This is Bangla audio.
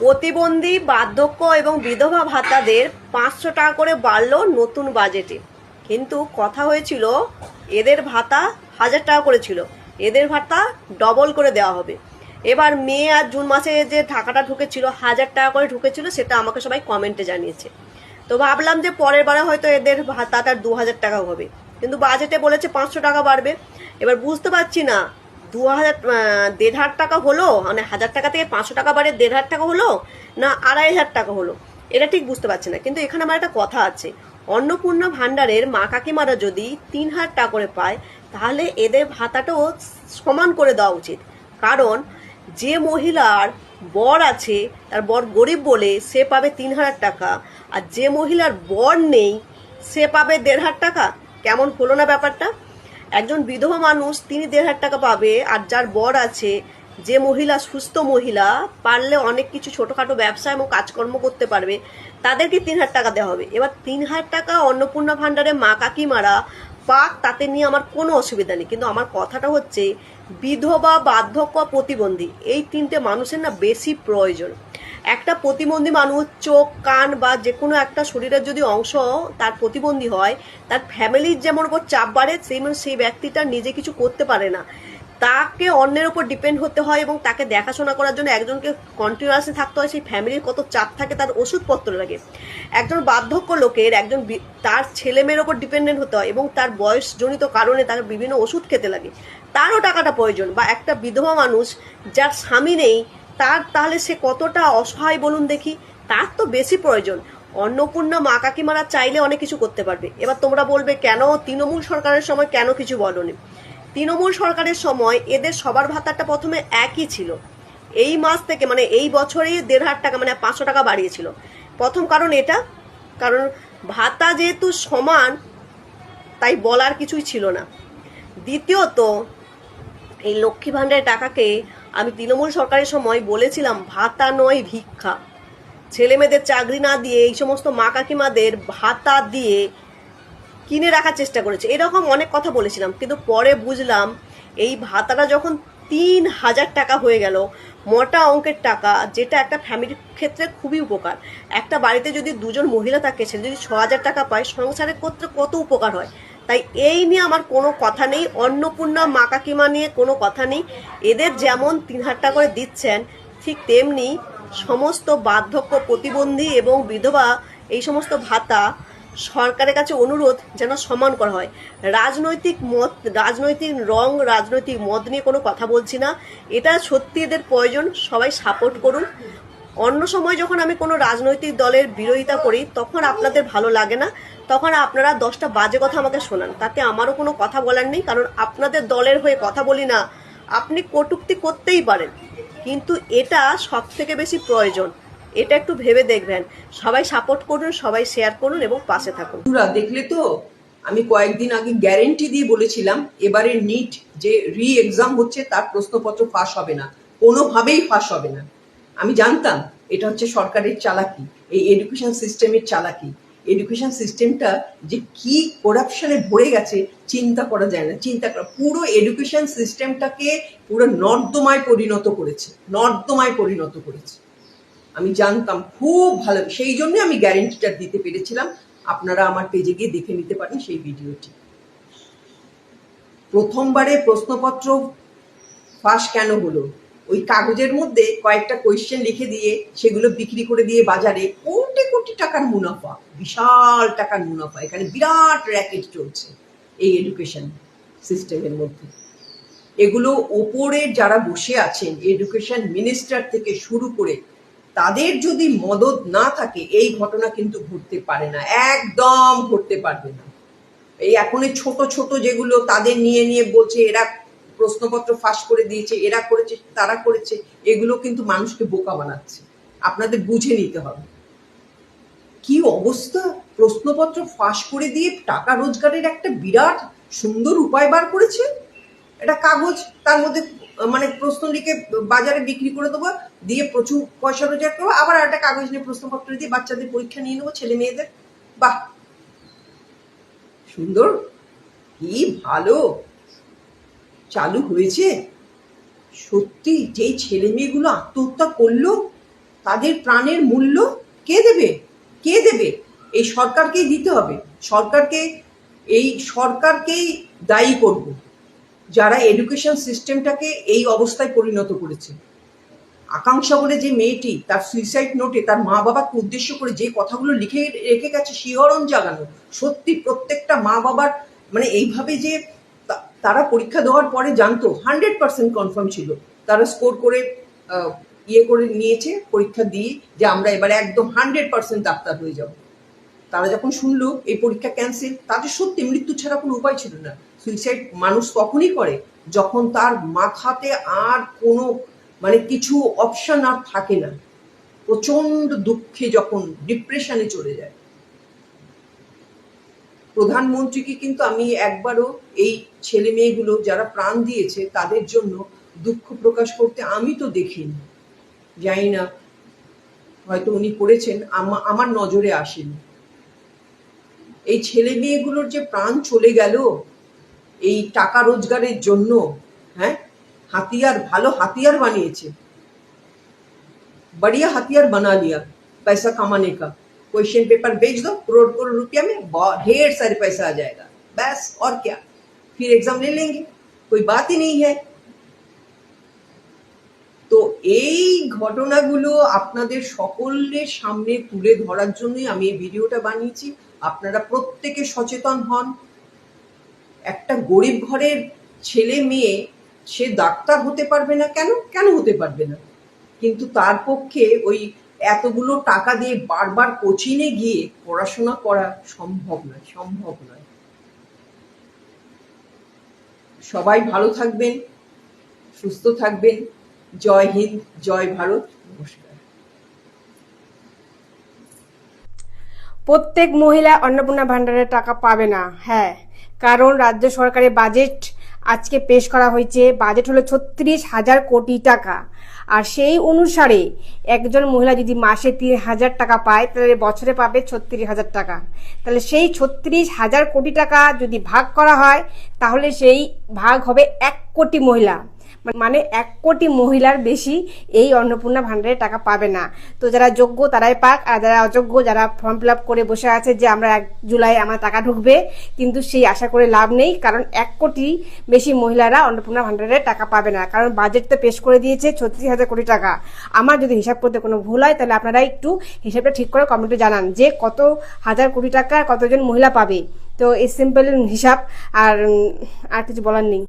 প্রতিবন্ধী, বার্ধক্য এবং বিধবা ভাতাদের 500 টাকা করে বাড়লো নতুন বাজেটে। কিন্তু কথা হয়েছিল এদের ভাতা 1000 টাকা করে ছিল, এদের ভাতা ডবল করে দেওয়া হবে। এবার মে আর জুন মাসে যে টাকাটা ঢুকেছিল 1000 টাকা করে ঢুকেছিল, সেটা আমাকে সবাই কমেন্টে জানিয়েছে। তো ভাবলাম যে পরের বারে হয়তো এদের ভাতাটা 2000 টাকা হবে, কিন্তু বাজেটে বলেছে 500 টাকা বাড়বে। এবার বুঝতে পারছি না 2000 1,500 টাকা হলো, মানে 1000 টাকা থেকে 500 টাকা বাড়ে 1,500 টাকা হলো, না 2,500 টাকা হলো, এটা ঠিক বুঝতে পারছি না। কিন্তু এখানে আমার একটা কথা আছে, অন্নপূর্ণা ভান্ডারের মা কাকিমারা যদি 3,000 টাকা করে পায়, তাহলে এদের ভাতাটাও সমান করে দেওয়া উচিত। কারণ যে মহিলার বর আছে, তার বর গরিব বলে সে পাবে 3,000 টাকা, আর যে মহিলার বর নেই সে পাবে 1,500 টাকা। কেমন হলো না ব্যাপারটা? একজন বিধবা মানুষ তিনি 1,500 টাকা পাবে, আর যার বর আছে, যে মহিলা সুস্থ মহিলা, পারলে অনেক কিছু ছোটোখাটো ব্যবসা এবং কাজকর্ম করতে পারবে, তাদেরকে 3,000 টাকা দেওয়া হবে। এবার 3,000 টাকা অন্নপূর্ণা ভান্ডারে মা কাকিমারা পাক, তাতে নিয়ে আমার কোনো অসুবিধা নেই। কিন্তু আমার কথাটা হচ্ছে বিধবা, বার্ধক্য, প্রতিবন্ধী, এই তিনটে মানুষের না বেশি প্রয়োজন। একটা প্রতিবন্ধী মানুষ চোখ, কান বা যে কোনো একটা শরীরের যদি অংশ তার প্রতিবন্ধী হয়, তার ফ্যামিলির যেমন উপর চাপ বাড়ে, সেই ব্যক্তিটা নিজে কিছু করতে পারে না, তাকে অন্যের উপর ডিপেন্ড হতে হয় এবং তাকে দেখাশোনা করার জন্য একজনকে কন্টিনিউয়াসলি থাকতে হয়। সেই ফ্যামিলির কত চাপ থাকে, তার ওষুধপত্র লাগে। একজন বার্ধক্য লোকের তার ছেলে মেয়ের ওপর ডিপেন্ডেন্ট হতে হয় এবং তার বয়সজনিত কারণে তার বিভিন্ন ওষুধ খেতে লাগে, তারও টাকাটা প্রয়োজন। বা একটা বিধবা মানুষ যার স্বামী নেই, তাহলে সে কতটা অসহায় বলুন দেখি, তার তো বেশি প্রয়োজন। অন্নপূর্ণা মা কাকিমারা চাইলে অনেক কিছু করতে পারবে। এবার তোমরা বলবে কেন তৃণমূল সরকারের সময় কেন কিছু বলনি? তৃণমূল সরকারের সময় এদের সবার ভাতাটা প্রথমে একই ছিল, এই মাস থেকে মানে এই বছরেই 1,500 টাকা মানে 500 টাকা বাড়িয়েছিল। প্রথম কারণ এটা, কারণ ভাতা যেহেতু সমান, তাই বলার কিছুই ছিল না। দ্বিতীয়ত, এই লক্ষ্মী ভাণ্ডারের টাকাকে আমি তৃণমূল সরকারের সময় বলেছিলাম ভাতা নয় ভিক্ষা। ছেলে মেয়েদের চাকরি না দিয়ে এই সমস্ত মা কাকিমাদের ভাতা দিয়ে কিনে রাখার চেষ্টা করেছে, এরকম অনেক কথা বলেছিলাম। কিন্তু পরে বুঝলাম এই ভাতাটা যখন 3,000 টাকা হয়ে গেল, মোটা অঙ্কের টাকা, যেটা একটা ফ্যামিলির ক্ষেত্রে খুবই উপকার। একটা বাড়িতে যদি দুজন মহিলা থাকে, সে যদি 6,000 টাকা পায়, সংসারের ক্ষেত্রে কত উপকার হয়। তাই এই নিয়ে আমার কোনো কথা নেই, অন্নপূর্ণা মা কাকিমা নিয়ে কোনো কথা নেই। এদের যেমন 3,000 টাকা করে দিচ্ছেন, ঠিক তেমনি সমস্ত বার্ধক্য, প্রতিবন্ধী এবং বিধবা এই সমস্ত ভাতা সরকারের কাছে অনুরোধ যেন সমান করা হয়। রাজনৈতিক মত, রাজনৈতিক রং, রাজনৈতিক মত নিয়ে কোনো কথা বলছি না, এটা সত্যি এদের প্রয়োজন, সবাই সাপোর্ট করুন। অন্য সময় যখন আমি কোনো রাজনৈতিক দলের বিরোধিতা করি, তখন আপনাদের ভালো লাগে না, তখন আপনারা 10টা বাজে কথা আমাকে শোনান, তাতে আমারও কোনো কথা বলার নেই, কারণ আপনাদের দলের হয়ে কথা বলি না। আপনি কটূক্তি করতেই পারেন, কিন্তু এটা সব থেকে বেশি প্রয়োজন, এটা একটু ভেবে দেখবেন। সবাই সাপোর্ট করুন, সবাই শেয়ার করুন এবং পাশে থাকুন। দেখলে তো, আমি কয়েকদিন আগে গ্যারেন্টি দিয়ে বলেছিলাম এবারে নিট যে রি এক্সাম হচ্ছে তার প্রশ্নপত্র ফাঁস হবে না, কোনোভাবেই ফাঁস হবে না। আমি জানতাম এটা হচ্ছে সরকারের চালাকি, এই এডুকেশন সিস্টেমের চালাকি। এডুকেশন সিস্টেমটা যে কি করাপশনে ভরে গেছে চিন্তা করা যায় না। চিন্তা করা, পুরো এডুকেশন সিস্টেমটাকে পুরো নর্দমায় পরিণত করেছে, নর্দমায় পরিণত করেছে। আমি জানতাম খুব ভালো, সেই জন্য আমি গ্যারেন্টিটা দিতে পেরেছিলাম। আপনারা আমার পেজে গিয়ে দেখে নিতে পারেন সেই ভিডিওটি। প্রথমবারে প্রশ্নপত্র ফাঁস কেন হলো? ওই কাগজের মধ্যে কয়েকটা কোয়েশ্চেন লিখে দিয়ে সেগুলো বিক্রি করে দিয়ে বাজারে কোটি কোটি টাকার মুনাফা, বিশাল টাকার মুনাফা। এখানে বিরাট র্যাকেট চলছে এই এডুকেশন সিস্টেমের মধ্যে। এগুলো ওপরে যারা বসে আছেন, এডুকেশন মিনিস্টার থেকে শুরু করে, তাদের যদি মদত না থাকে এই ঘটনা কিন্তু ঘটতে পারে না, একদম ঘটতে পারবে না। এই এখন ছোট ছোট যেগুলো তাদের নিয়ে নিয়ে বলছে এরা প্রশ্নপত্র ফাঁস করে দিয়েছে, এরা করেছে, তারা করেছে, এগুলো কিন্তু মানুষকে বোকা বানাচ্ছে। আপনাদের বুঝে নিতে হবে কি অবস্থা। প্রশ্নপত্র ফাঁস করে দিয়ে টাকা রোজগারের একটা বিরাট সুন্দর উপায় বার করেছে। এটা কাগজ, তার মধ্যে মানে প্রশ্ন লিখে বাজারে বিক্রি করে দেবো, দিয়ে প্রচুর পয়সা রোজগার করবো, আবার একটা কাগজ নিয়ে প্রশ্নপত্র দিয়ে বাচ্চাদের পরীক্ষা নিয়ে নেবো, ছেলে মেয়েদের। বাহ, সুন্দর, কি ভালো চালু হয়েছে। সত্যি যেই ছেলে মেয়েগুলো আত্মহত্যা করলো, তাদের প্রাণের মূল্য কে দেবে? কে দেবে? এই সরকারকেই দিতে হবে। সরকারকেই দায়ী করব, যারা এডুকেশন সিস্টেমটাকে এই অবস্থায় পরিণত করেছে। আকাঙ্ক্ষা বলে যে মেয়েটি তার সুইসাইড নোটে তার মা বাবাকে উদ্দেশ্য করে যে কথাগুলো লিখে রেখে গেছে, শিহরণ জাগানো। সত্যি প্রত্যেকটা মা বাবার মানে এইভাবে যে তারা পরীক্ষা দেওয়ার পরে জানতো, 100% কনফার্ম ছিল, তারা স্কোর করে করে নিয়েছে পরীক্ষা দিয়ে যে আমরা এবারে একদম 100% ডাক্তার হয়ে যাব। তারা যখন শুনলো এই পরীক্ষা ক্যান্সেল, তাদের সত্যি মৃত্যু ছাড়া কোনো উপায় ছিল না। সুইসাইড মানুষ তখনই করে যখন তার মাথাতে আর কোনো মানে কিছু অপশন আর থাকে না, প্রচন্ড দুঃখে যখন ডিপ্রেশনে চলে যায়। প্রধানমন্ত্রীকে কিন্তু আমি একবারও এই ছেলে মেয়েগুলো যারা প্রাণ দিয়েছে তাদের জন্য দুঃখ প্রকাশ করতে আমি তো দেখিনি। জানি না, হয়তো উনি করেছেন, আমার নজরে আসেনি। এই ছেলে মেয়েগুলোর যে প্রাণ চলে গেল এই টাকা রোজগারের জন্য, হ্যাঁ, ভালো হাতিয়ার বানিয়েছে, बढ़िया हथियार बना लिया पैसा कमाने का। क्वेश्चन पेपर बेच दो, करोड़ करोड़ रुपया में ढेर सारे पैसा आ जाएगा, बस और क्या, फिर एग्जाम ले लेंगे, कोई बात ही नहीं है। তো এই ঘটনাগুলো আপনাদের সকলের সামনে তুলে ধরার জন্যই আমি এই ভিডিওটা বানিয়েছি। আপনারা প্রত্যেকে সচেতন হন। একটা গরিব ঘরের ছেলে মেয়ে সে ডাক্তার হতে পারবে না কেন? কেন হতে পারবে না? কিন্তু তার পক্ষে ওই এতগুলো টাকা দিয়ে বারবার কোচিংয়ে গিয়ে পড়াশোনা করা সম্ভব নয়। সবাই ভালো থাকবেন, সুস্থ থাকবেন। জয় হিন্দ, জয় ভারত, নমস্কার। প্রত্যেক মহিলা অন্নপূর্ণা ভান্ডারের টাকা পাবে না, হ্যাঁ, কারণ রাজ্য সরকারের বাজেট আজকে পেশ করা হয়েছে। বাজেট হলো 36,000 কোটি টাকা। আর সেই অনুসারে একজন মহিলা যদি মাসে 3,000 টাকা পায় তাহলে বছরে পাবে 36,000 টাকা। তাহলে সেই 36,000 কোটি টাকা যদি ভাগ করা হয় তাহলে সেই ভাগ হবে 1 কোটি মহিলা, মানে 1 কোটি মহিলার বেশি এই অন্নপূর্ণা ভান্ডারের টাকা পাবে না। তো যারা যোগ্য তারাই পাক, আর যারা অযোগ্য, যারা ফর্ম ফিল আপ করে বসে আছে যে আমরা 1 জুলাই আমার টাকা ঢুকবে, কিন্তু সেই আশা করে লাভ নেই, কারণ 1 কোটি বেশি মহিলারা অন্নপূর্ণা ভান্ডারের টাকা পাবে না। কারণ বাজেট তো পেশ করে দিয়েছে 36,000 কোটি টাকা। আমার যদি হিসাব করতে কোনো ভুল হয় তাহলে আপনারা একটু হিসাবটা ঠিক করে কমেন্টে জানান যে কত হাজার কোটি টাকা কতজন মহিলা পাবে। তো এই সিম্পল হিসাব, আর কিছু বলার নেই।